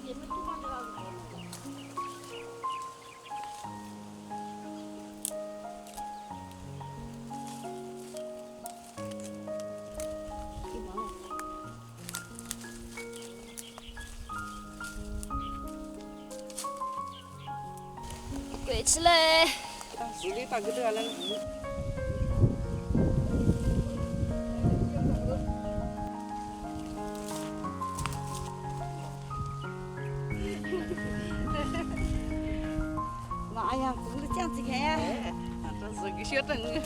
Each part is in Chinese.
quậy chứ lê xử lý ta cứ đưa lên mà ai cũng được chăng gì hết ta xử cái chuyện này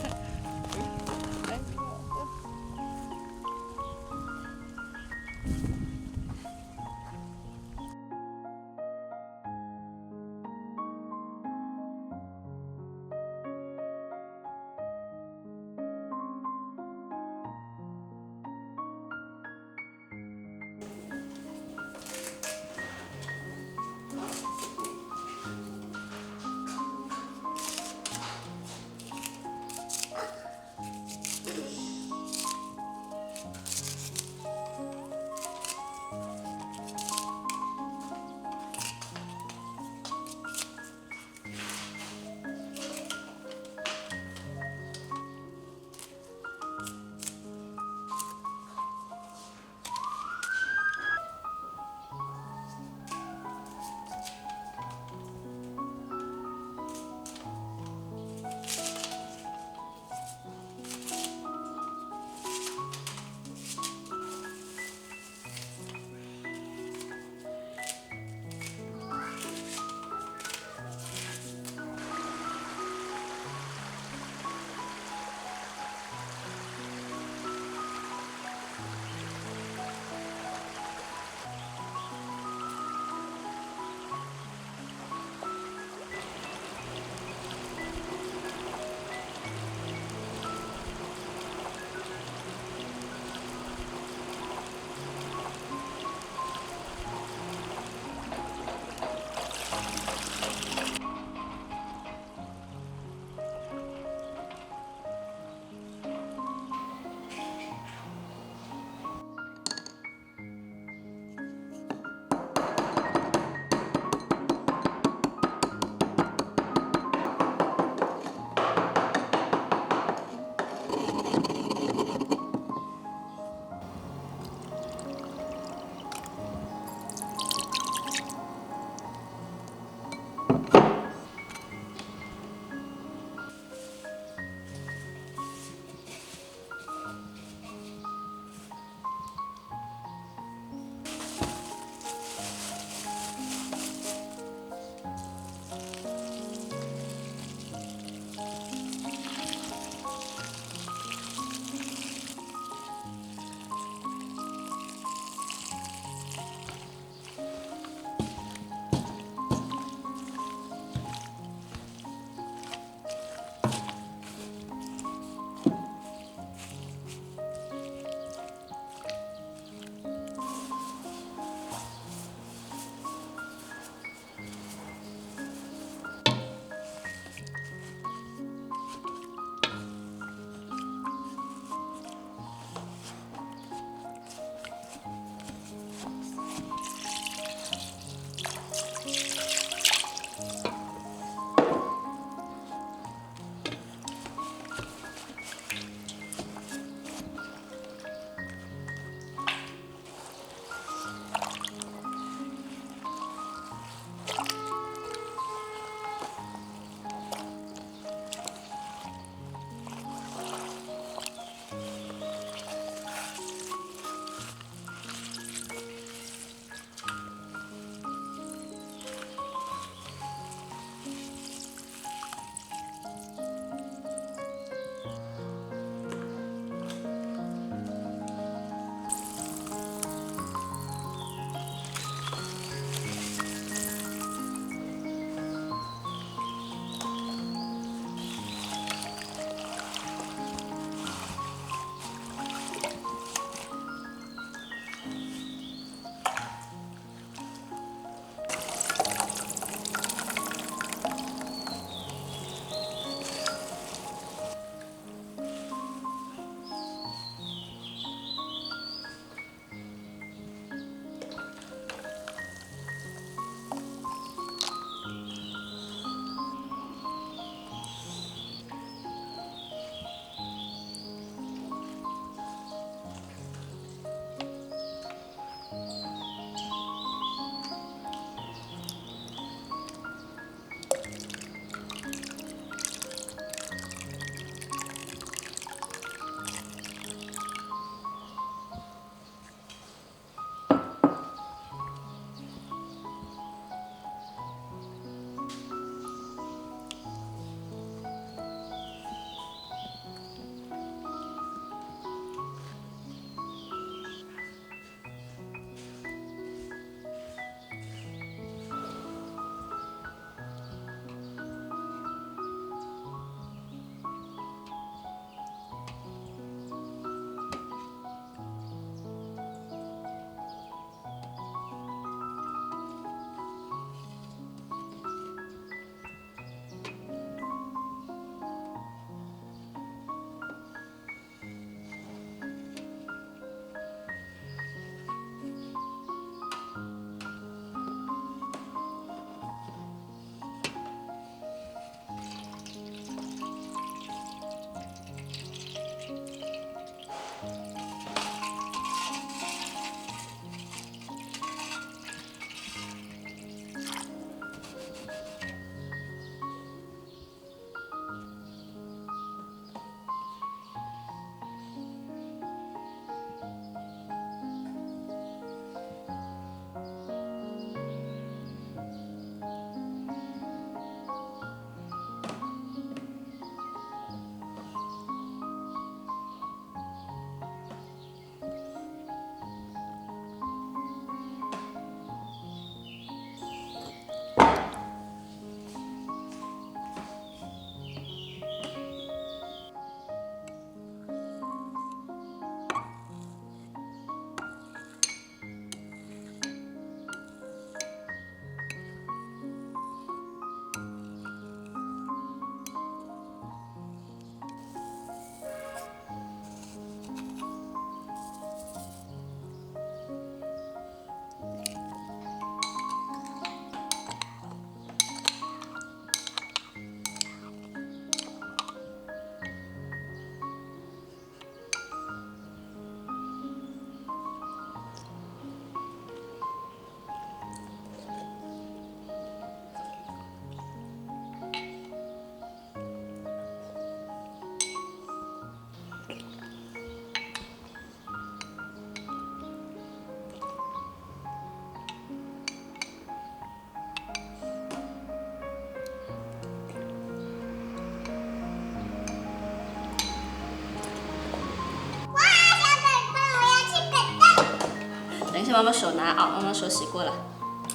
妈妈手拿啊，妈妈手洗过了。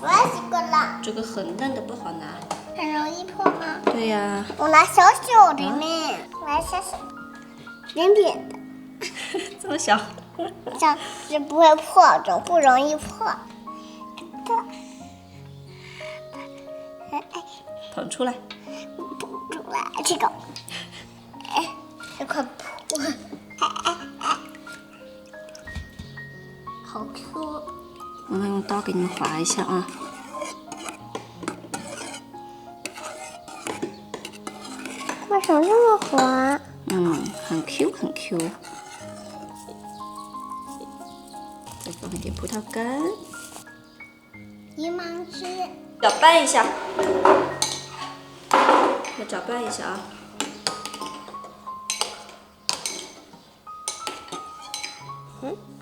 我也洗过了。这个很嫩的，不好拿。很容易破吗？对呀。我拿小小的呢，我拿小小，扁扁的，这么小。这样是不会破的，不容易破。捧出来。捧出来这个，哎，这块破，好 Q。妈妈用刀给你们划一下啊。为什么这么滑？很 Q 很 Q。再放一点葡萄干，柠檬汁，搅拌一下，要搅拌一下啊。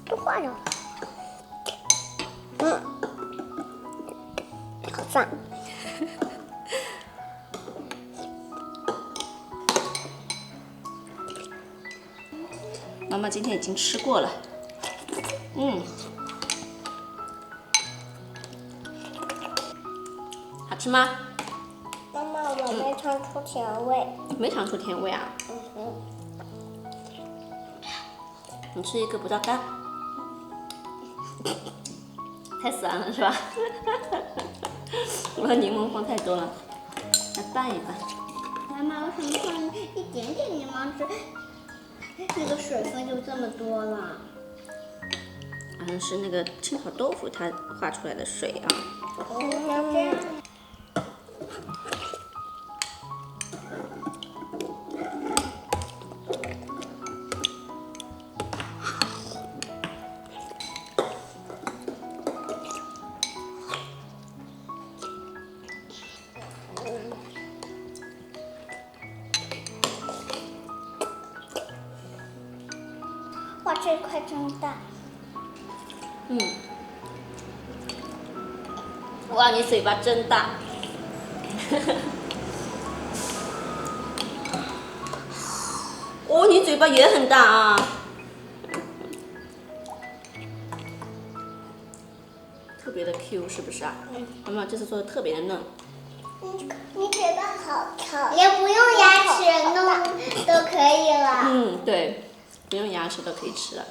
都化了。好酸。妈妈今天已经吃过了，好吃吗？妈妈，我没尝出甜味。没尝出甜味啊？你吃一个葡萄干，太酸了是吧？我柠檬放太多了，来拌一拌。妈妈，为什么放一点点柠檬汁，那个水分就这么多了？好像是那个青草豆腐它化出来的水啊。这样。哇，这块真大！哇，你嘴巴真大！哦，你嘴巴也很大啊！特别的 Q 是不是啊？妈妈这次做的特别的嫩。你嘴巴好长，也不用牙齿弄都可以了。对，不用牙齿都可以吃了。